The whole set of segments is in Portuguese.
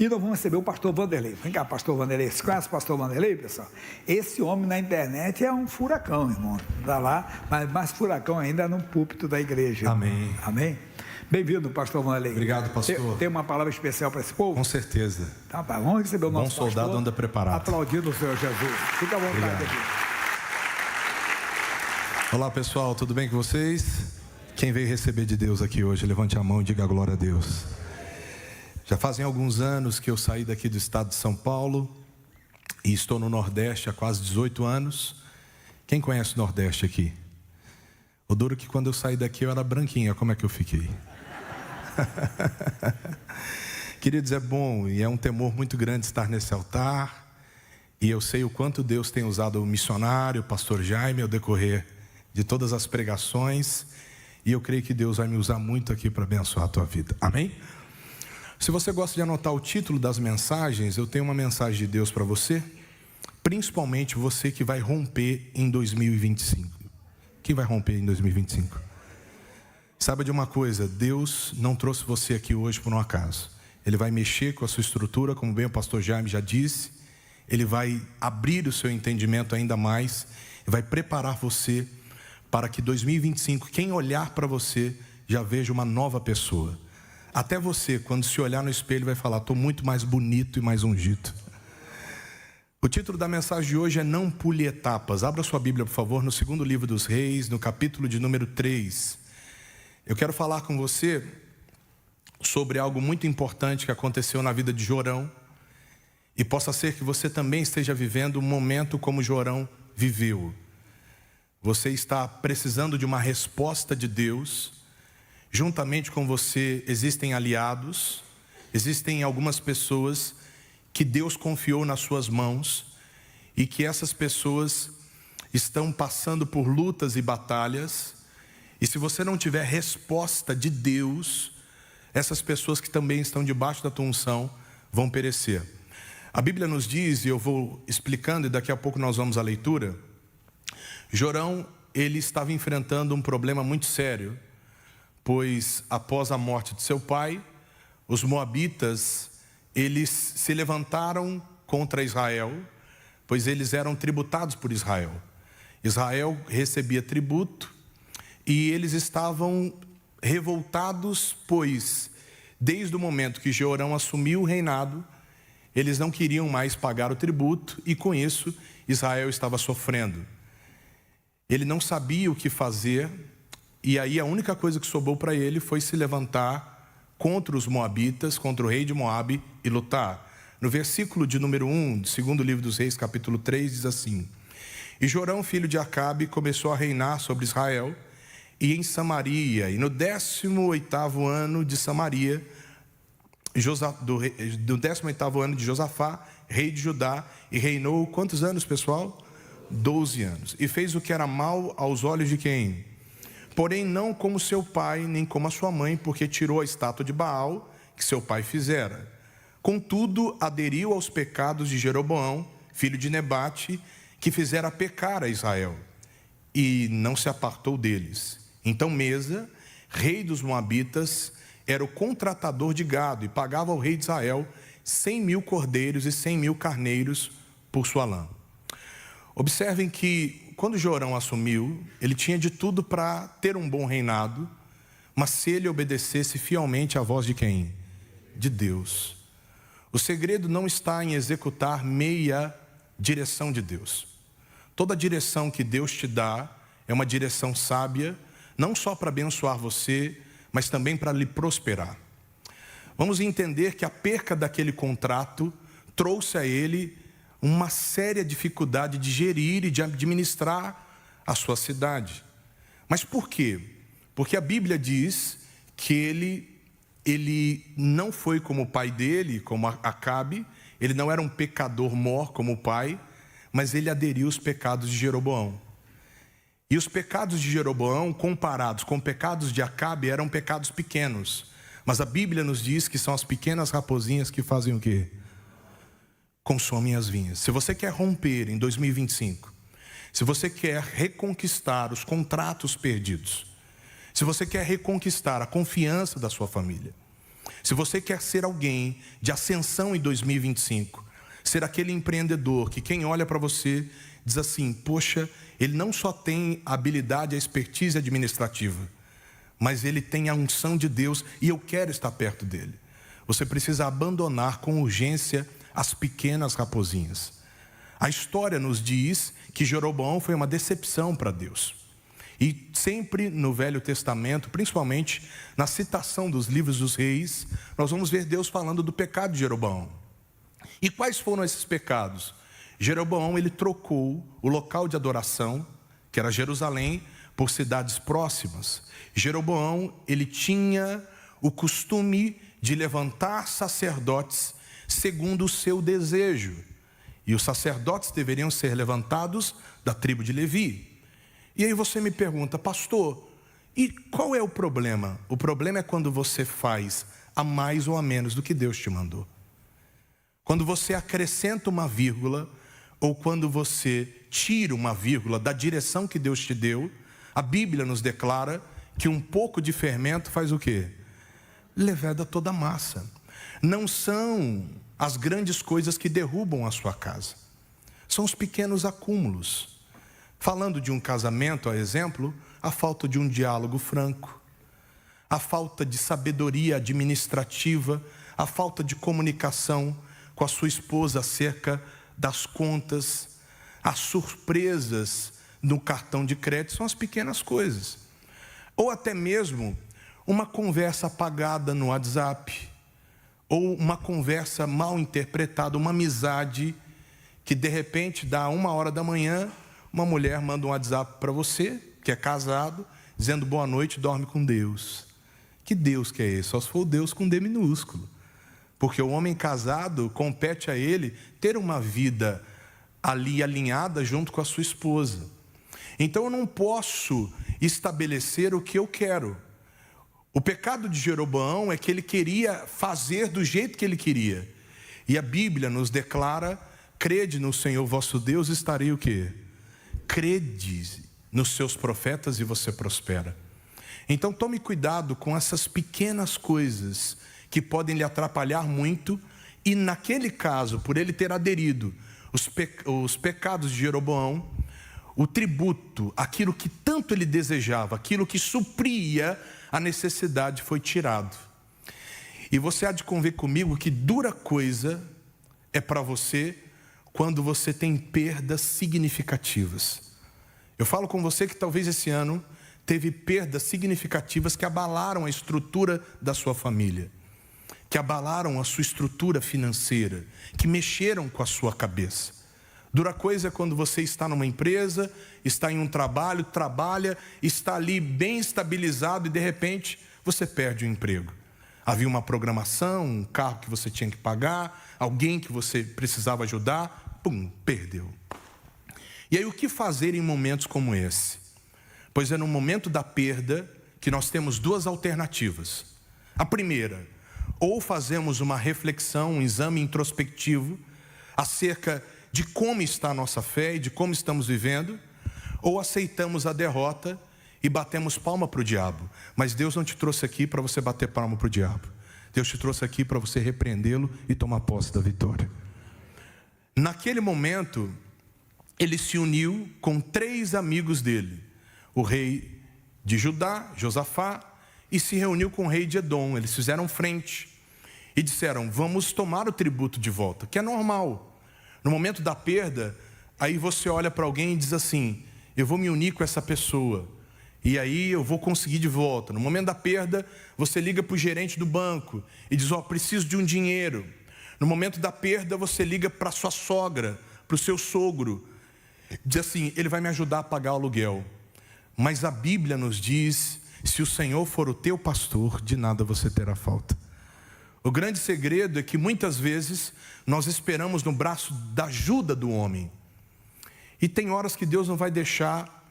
E nós vamos receber o pastor Vanderlei. Vem cá, pastor Vanderlei. Você conhece o pastor Vanderlei, pessoal? Esse homem na internet é um furacão, irmão. Está lá, mas mais furacão ainda no púlpito da igreja. Amém. Amém? Bem-vindo, pastor Vanderlei. Obrigado, pastor. Tem uma palavra especial para esse povo? Com certeza. Tá, vamos receber o nosso pastor. Bom soldado anda preparado. Aplaudindo o Senhor Jesus. Fica à vontade aqui. Olá, pessoal. Tudo bem com vocês? Quem veio receber de Deus aqui hoje, levante a mão e diga glória a Deus. Já fazem alguns anos que eu saí daqui do estado de São Paulo e estou no Nordeste há quase 18 anos. Quem conhece o Nordeste aqui? O duro que quando eu saí daqui eu era branquinha, como é que eu fiquei? Queridos, é bom e é um temor muito grande estar nesse altar. E eu sei o quanto Deus tem usado o missionário, o pastor Jaime, ao decorrer de todas as pregações. E eu creio que Deus vai me usar muito aqui para abençoar a tua vida. Amém? Se você gosta de anotar o título das mensagens, eu tenho uma mensagem de Deus para você, principalmente você que vai romper em 2025. Quem vai romper em 2025? Saiba de uma coisa, Deus não trouxe você aqui hoje por um acaso. Ele vai mexer com a sua estrutura, como bem o pastor Jaime já disse. Ele vai abrir o seu entendimento ainda mais, e vai preparar você para que 2025, quem olhar para você, já veja uma nova pessoa. Até você, quando se olhar no espelho, vai falar: estou muito mais bonito e mais ungido. O título da mensagem de hoje é Não Pule Etapas. Abra sua Bíblia, por favor, no segundo livro dos Reis, no capítulo de número 3. Eu quero falar com você sobre algo muito importante que aconteceu na vida de Jorão. E possa ser que você também esteja vivendo um momento como Jorão viveu. Você está precisando de uma resposta de Deus. Juntamente com você existem aliados, existem algumas pessoas que Deus confiou nas suas mãos e que essas pessoas estão passando por lutas e batalhas. E se você não tiver resposta de Deus, essas pessoas que também estão debaixo da tua unção vão perecer. A Bíblia nos diz, e eu vou explicando e daqui a pouco nós vamos à leitura, Jorão, ele estava enfrentando um problema muito sério. Pois após a morte de seu pai, os moabitas, eles se levantaram contra Israel, pois eles eram tributados por Israel. Israel recebia tributo e eles estavam revoltados, pois desde o momento que Jorão assumiu o reinado, eles não queriam mais pagar o tributo e com isso Israel estava sofrendo. Ele não sabia o que fazer. E aí a única coisa que sobrou para ele foi se levantar contra os moabitas, contra o rei de Moabe e lutar. No versículo de número 1, do segundo livro dos Reis, capítulo 3, diz assim: E Jorão, filho de Acabe, começou a reinar sobre Israel e em Samaria. E no 18º ano de Samaria, do 18º ano de Josafá, rei de Judá, e reinou quantos anos, pessoal? 12 anos. E fez o que era mal aos olhos de quem? Porém não como seu pai, nem como a sua mãe, porque tirou a estátua de Baal, que seu pai fizera. Contudo, aderiu aos pecados de Jeroboão, filho de Nebate, que fizera pecar a Israel, e não se apartou deles. Então Mesa, rei dos Moabitas, era o contratador de gado, e pagava ao rei de Israel 100.000 cordeiros e 100.000 carneiros por sua lã. Observem que quando Jorão assumiu, ele tinha de tudo para ter um bom reinado, mas se ele obedecesse fielmente à voz de quem? De Deus. O segredo não está em executar meia direção de Deus. Toda direção que Deus te dá é uma direção sábia, não só para abençoar você, mas também para lhe prosperar. Vamos entender que a perca daquele contrato trouxe a ele uma séria dificuldade de gerir e de administrar a sua cidade. Mas por quê? Porque a Bíblia diz que ele não foi como o pai dele, como Acabe, ele não era um pecador mor como o pai, mas ele aderiu aos pecados de Jeroboão. E os pecados de Jeroboão, comparados com os pecados de Acabe, eram pecados pequenos. Mas a Bíblia nos diz que são as pequenas raposinhas que fazem o quê? Consomem as vinhas. Se você quer romper em 2025, se você quer reconquistar os contratos perdidos, se você quer reconquistar a confiança da sua família, Se você quer ser alguém de ascensão em 2025, ser aquele empreendedor que quem olha para você diz assim: poxa, ele não só tem a habilidade, a expertise administrativa, mas ele tem a unção de Deus e eu quero estar perto dele. Você precisa abandonar com urgência as pequenas raposinhas. A história nos diz que Jeroboão foi uma decepção para Deus. E sempre no Velho Testamento, principalmente na citação dos livros dos reis, nós vamos ver Deus falando do pecado de Jeroboão. E quais foram esses pecados? Jeroboão, ele trocou o local de adoração, que era Jerusalém, por cidades próximas. Jeroboão, ele tinha o costume de levantar sacerdotes segundo o seu desejo. E os sacerdotes deveriam ser levantados da tribo de Levi. E aí você me pergunta: pastor, e qual é o problema? O problema é quando você faz a mais ou a menos do que Deus te mandou. Quando você acrescenta uma vírgula, ou quando você tira uma vírgula da direção que Deus te deu, a Bíblia nos declara que um pouco de fermento faz o quê? Leveda toda a massa. Não são as grandes coisas que derrubam a sua casa, são os pequenos acúmulos. Falando de um casamento, a exemplo, a falta de um diálogo franco, a falta de sabedoria administrativa, a falta de comunicação com a sua esposa acerca das contas, as surpresas no cartão de crédito, são as pequenas coisas. Ou até mesmo uma conversa apagada no WhatsApp, ou uma conversa mal interpretada, uma amizade que de repente dá 1h da manhã, uma mulher manda um WhatsApp para você, que é casado, dizendo boa noite, dorme com Deus. Que Deus que é esse? Só se for o Deus com D minúsculo. Porque o homem casado, compete a ele ter uma vida ali alinhada junto com a sua esposa. Então eu não posso estabelecer o que eu quero. O pecado de Jeroboão é que ele queria fazer do jeito que ele queria. E a Bíblia nos declara: crede no Senhor vosso Deus, estarei o quê? Crede nos seus profetas e você prospera. Então tome cuidado com essas pequenas coisas que podem lhe atrapalhar muito. E naquele caso, por ele ter aderido os pecados de Jeroboão, o tributo, aquilo que tanto ele desejava, aquilo que supria a necessidade, foi tirado. E você há de convir comigo que dura coisa é para você quando você tem perdas significativas. Eu falo com você que talvez esse ano teve perdas significativas que abalaram a estrutura da sua família, que abalaram a sua estrutura financeira, que mexeram com a sua cabeça. Dura coisa é quando você está numa empresa, está em um trabalho, trabalha, está ali bem estabilizado e de repente você perde o emprego. Havia uma programação, um carro que você tinha que pagar, alguém que você precisava ajudar, pum, perdeu. E aí o que fazer em momentos como esse? Pois é no momento da perda que nós temos duas alternativas. A primeira, ou fazemos uma reflexão, um exame introspectivo acerca de como está a nossa fé e de como estamos vivendo, ou aceitamos a derrota e batemos palma para o diabo. Mas Deus não te trouxe aqui para você bater palma para o diabo. Deus te trouxe aqui para você repreendê-lo e tomar posse da vitória. Naquele momento, ele se uniu com 3 amigos dele, o rei de Judá, Josafá, e se reuniu com o rei de Edom. Eles fizeram frente e disseram: vamos tomar o tributo de volta, que é normal. No momento da perda, aí você olha para alguém e diz assim: eu vou me unir com essa pessoa, e aí eu vou conseguir de volta. No momento da perda, você liga para o gerente do banco e diz: preciso de um dinheiro. No momento da perda, você liga para a sua sogra, para o seu sogro, diz assim: ele vai me ajudar a pagar o aluguel. Mas a Bíblia nos diz: se o Senhor for o teu pastor, de nada você terá falta. O grande segredo é que muitas vezes nós esperamos no braço da ajuda do homem. E tem horas que Deus não vai deixar,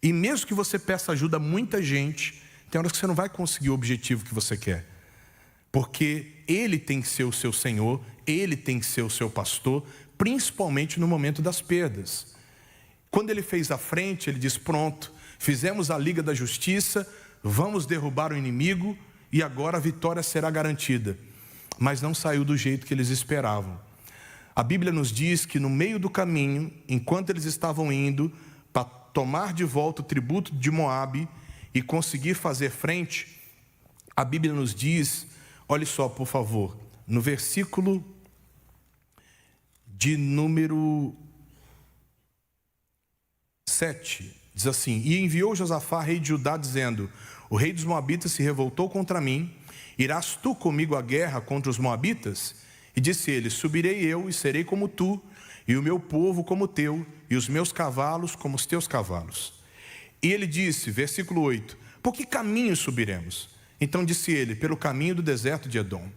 e mesmo que você peça ajuda a muita gente, tem horas que você não vai conseguir o objetivo que você quer. Porque Ele tem que ser o seu Senhor, Ele tem que ser o seu pastor, principalmente no momento das perdas. Quando Ele fez a frente, Ele diz: pronto, fizemos a Liga da Justiça, vamos derrubar o inimigo, e agora a vitória será garantida. Mas não saiu do jeito que eles esperavam. A Bíblia nos diz que no meio do caminho, enquanto eles estavam indo para tomar de volta o tributo de Moabe e conseguir fazer frente, a Bíblia nos diz, olhe só por favor, no versículo de número 7, diz assim: E enviou Josafá, rei de Judá, dizendo: O rei dos Moabitas se revoltou contra mim, irás tu comigo à guerra contra os Moabitas? E disse ele: Subirei eu e serei como tu, e o meu povo como o teu, e os meus cavalos como os teus cavalos. E ele disse, versículo 8: Por que caminho subiremos? Então disse ele: Pelo caminho do deserto de Edom.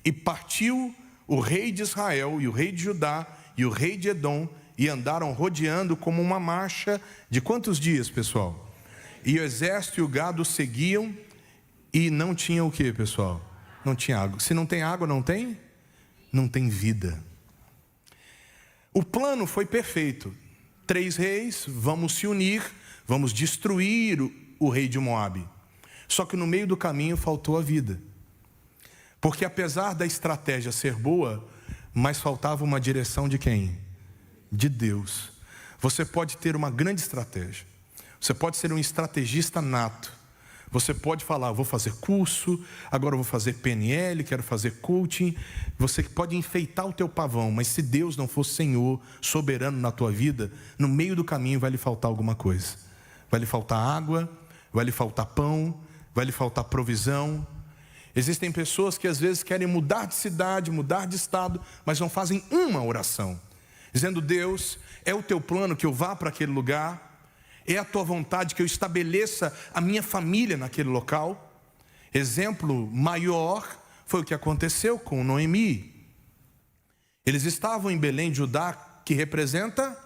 E partiu o rei de Israel, e o rei de Judá, e o rei de Edom, e andaram rodeando como uma marcha de quantos dias, pessoal? E o exército e o gado seguiam, e não tinha o que, pessoal? Não tinha água. Se não tem água, não tem? Não tem vida. O plano foi perfeito. 3 reis, vamos se unir, vamos destruir o rei de Moabe. Só que no meio do caminho faltou a vida. Porque apesar da estratégia ser boa, mas faltava uma direção de quem? De Deus. Você pode ter uma grande estratégia. Você pode ser um estrategista nato. Você pode falar: vou fazer curso, agora eu vou fazer PNL, quero fazer coaching. Você pode enfeitar o teu pavão, mas se Deus não for Senhor, soberano na tua vida, no meio do caminho vai lhe faltar alguma coisa. Vai lhe faltar água, vai lhe faltar pão, vai lhe faltar provisão. Existem pessoas que às vezes querem mudar de cidade, mudar de estado, mas não fazem uma oração, dizendo: Deus, é o teu plano que eu vá para aquele lugar? É a tua vontade que eu estabeleça a minha família naquele local? Exemplo maior foi o que aconteceu com Noemi. Eles estavam em Belém de Judá, que representa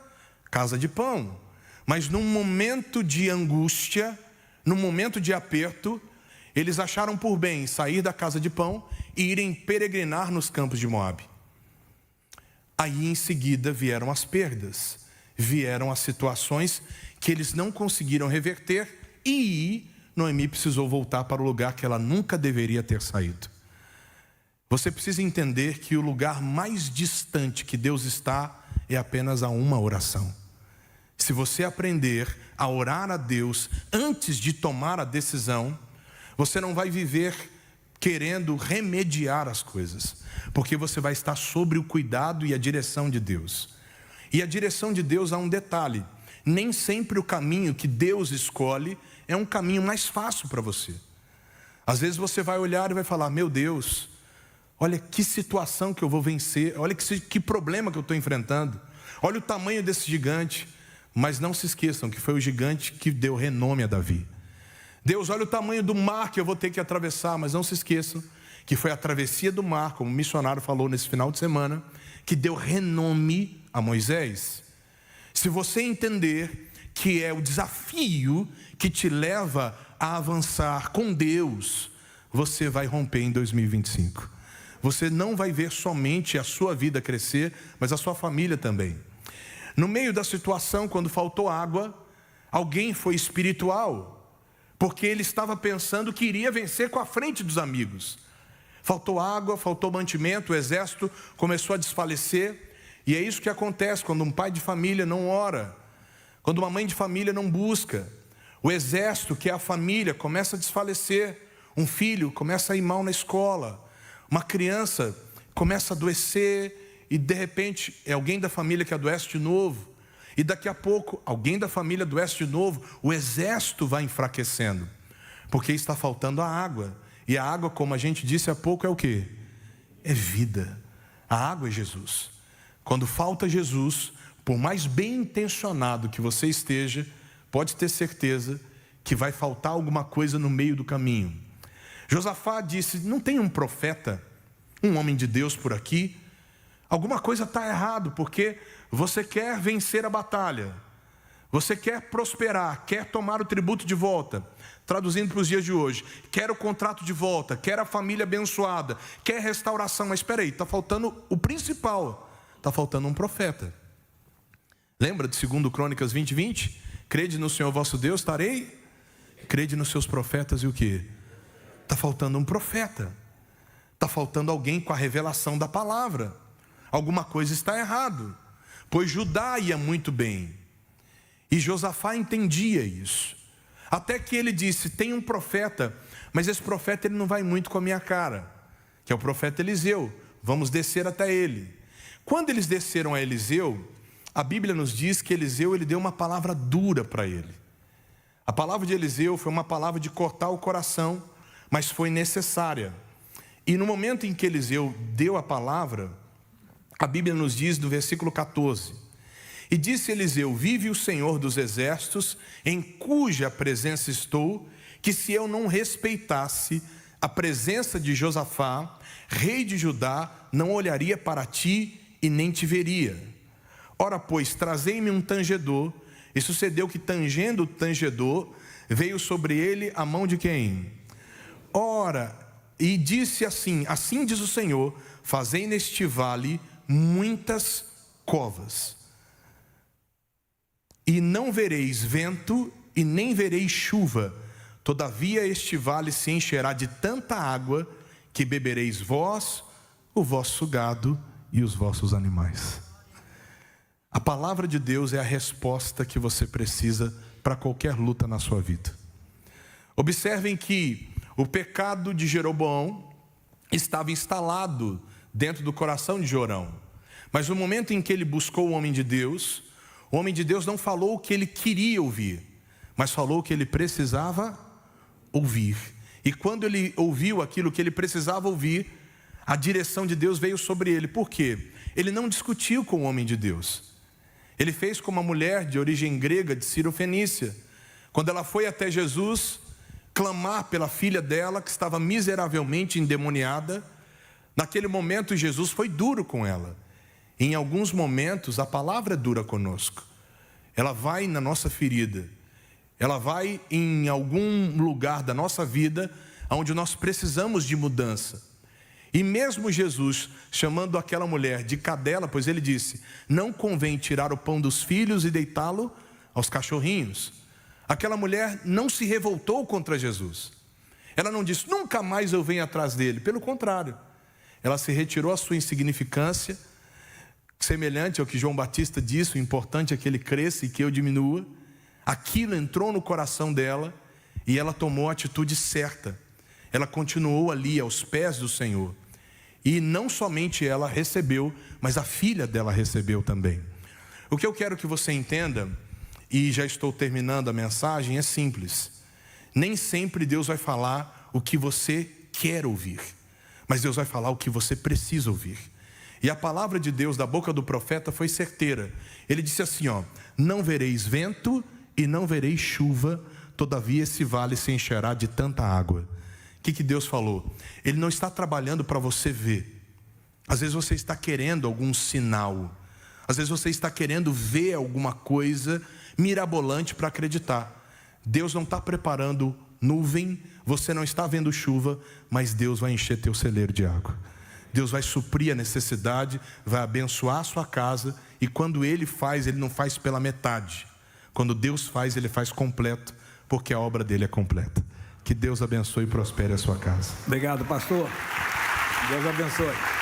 casa de pão. Mas num momento de angústia, num momento de aperto, eles acharam por bem sair da casa de pão e irem peregrinar nos campos de Moabe. Aí em seguida vieram as perdas, vieram as situações que eles não conseguiram reverter, e Noemi precisou voltar para o lugar que ela nunca deveria ter saído. Você precisa entender que o lugar mais distante que Deus está é apenas a uma oração. Se você aprender a orar a Deus antes de tomar a decisão, você não vai viver querendo remediar as coisas, porque você vai estar sobre o cuidado e a direção de Deus. E a direção de Deus há um detalhe: nem sempre o caminho que Deus escolhe é um caminho mais fácil para você. Às vezes você vai olhar e vai falar: meu Deus, olha que situação que eu vou vencer, olha que problema que eu estou enfrentando, olha o tamanho desse gigante. Mas não se esqueçam que foi o gigante que deu renome a Davi. Deus, olha o tamanho do mar que eu vou ter que atravessar, mas não se esqueçam que foi a travessia do mar, como o missionário falou nesse final de semana, que deu renome a Moisés. Se você entender que é o desafio que te leva a avançar com Deus, você vai romper em 2025. Você não vai ver somente a sua vida crescer, mas a sua família também. No meio da situação, quando faltou água, alguém foi espiritual, porque ele estava pensando que iria vencer com a frente dos amigos. Faltou água, faltou mantimento, o exército começou a desfalecer. E é isso que acontece quando um pai de família não ora, quando uma mãe de família não busca. O exército, que é a família, começa a desfalecer. Um filho começa a ir mal na escola, uma criança começa a adoecer, e de repente é alguém da família que adoece de novo, e daqui a pouco alguém da família adoece de novo. O exército vai enfraquecendo, porque está faltando a água. E a água, como a gente disse há pouco, é o quê? É vida. A água é Jesus. Quando falta Jesus, por mais bem intencionado que você esteja, pode ter certeza que vai faltar alguma coisa no meio do caminho. Josafá disse: não tem um profeta, um homem de Deus por aqui? Alguma coisa está errado, porque você quer vencer a batalha, você quer prosperar, quer tomar o tributo de volta. Traduzindo para os dias de hoje, quer o contrato de volta, quer a família abençoada, quer restauração. Mas espera aí, está faltando o principal, está faltando um profeta. Lembra de 2 Crônicas 20:20? Crede no Senhor vosso Deus, estarei. Crede nos seus profetas e o quê? está faltando um profeta. Está faltando alguém com a revelação da palavra. Alguma coisa está errado, pois Judá ia muito bem. E Josafá entendia isso. Até que ele disse, tem um profeta, mas esse profeta ele não vai muito com a minha cara, que é o profeta Eliseu. Vamos descer até ele. Quando eles desceram a Eliseu, a Bíblia nos diz que Eliseu ele deu uma palavra dura para ele. A palavra de Eliseu foi uma palavra de cortar o coração, mas foi necessária. E no momento em que Eliseu deu a palavra, a Bíblia nos diz no versículo 14: e disse Eliseu, vive o Senhor dos exércitos, em cuja presença estou, que se eu não respeitasse a presença de Josafá, rei de Judá, não olharia para ti e nem te veria. Ora, pois, trazei-me um tangedor. E sucedeu que, tangendo o tangedor, veio sobre ele a mão de quem? Ora, e disse assim, assim diz o Senhor, fazei neste vale muitas covas. E não vereis vento, e nem vereis chuva. Todavia este vale se encherá de tanta água, que bebereis vós, o vosso gado e os vossos animais. A palavra de Deus é a resposta que você precisa para qualquer luta na sua vida. Observem que o pecado de Jeroboão estava instalado dentro do coração de Jorão. Mas no momento em que ele buscou o homem de Deus não falou o que ele queria ouvir, mas falou o que ele precisava ouvir. E quando ele ouviu aquilo que ele precisava ouvir, a direção de Deus veio sobre ele. Por quê? Ele não discutiu com o homem de Deus. Ele fez como uma mulher de origem grega de Cirofenícia. Quando ela foi até Jesus clamar pela filha dela, que estava miseravelmente endemoniada, naquele momento Jesus foi duro com ela. Em alguns momentos a palavra é dura conosco. Ela vai na nossa ferida. Ela vai em algum lugar da nossa vida onde nós precisamos de mudança. E mesmo Jesus chamando aquela mulher de cadela, pois ele disse, não convém tirar o pão dos filhos e deitá-lo aos cachorrinhos. Aquela mulher não se revoltou contra Jesus. Ela não disse, nunca mais eu venho atrás dele. Pelo contrário, ela se retirou a sua insignificância, semelhante ao que João Batista disse, o importante é que ele cresça e que eu diminua. Aquilo entrou no coração dela e ela tomou a atitude certa. Ela continuou ali aos pés do Senhor. E não somente ela recebeu, mas a filha dela recebeu também. O que eu quero que você entenda, e já estou terminando a mensagem, é simples. Nem sempre Deus vai falar o que você quer ouvir, mas Deus vai falar o que você precisa ouvir. E a palavra de Deus da boca do profeta foi certeira. Ele disse assim, não vereis vento e não vereis chuva, todavia esse vale se encherá de tanta água. O que Deus falou? Ele não está trabalhando para você ver. Às vezes você está querendo algum sinal. Às vezes você está querendo ver alguma coisa mirabolante para acreditar. Deus não está preparando nuvem, você não está vendo chuva, mas Deus vai encher teu celeiro de água. Deus vai suprir a necessidade, vai abençoar a sua casa. E quando Ele faz, Ele não faz pela metade. Quando Deus faz, Ele faz completo, porque a obra dele é completa. Que Deus abençoe e prospere a sua casa. Obrigado, pastor. Deus abençoe.